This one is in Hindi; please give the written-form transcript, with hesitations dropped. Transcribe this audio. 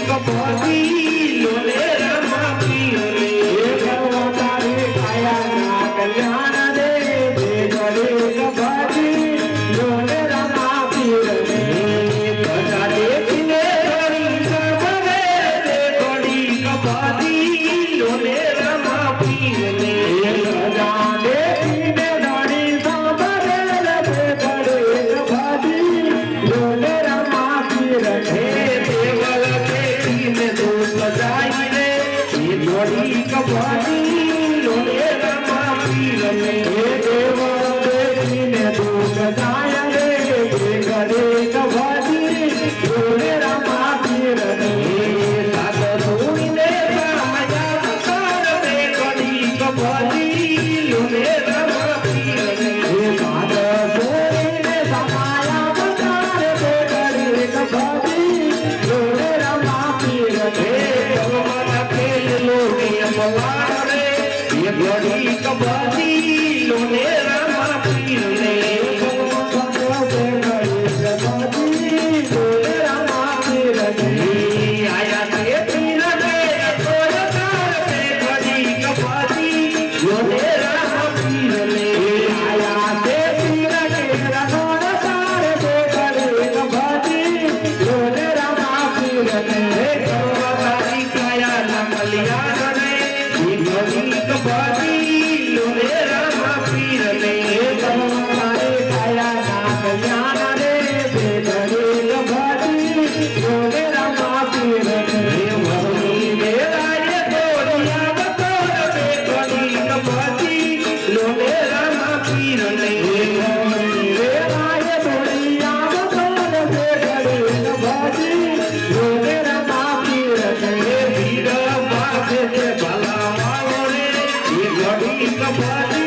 कपटी लोले रमा पीरे तारे काया ना कल्याण दे घड़ी कपटी लोले रमा पीरे बजा देखने घड़ी सबरे घड़ी कपटी लोले रमा पीरे बजा देखने घड़ी सबरे घड़ी कपटी लोले रमा पीरे घड़ी कपटी लोले रमा पीरे देव देखने दूध जाय रे घड़ी कपटी लोले रमा पीरे सात सुने रामया कर दे घड़ी कपटी लोले रमा पीरे सात सुने समाया कर दे घड़ी कपटी लोले रमा पीरे ये घड़ी कपटी लोले रमा पीरे लोले रमा पीरे आया से पीरे घड़ी कपटी लोले रमा पीरे आया से पीरे घड़ी कपटी लोले रमा पीरे काया नमलिया घड़ी कपटी लोले रमा पीरे तारे काया ना कल्याण रे घड़ी कपटी लोले रमा पीरे घड़ी कपटी लोले रमा पीरे लोले रमा पीरे भला घड़ी कपटी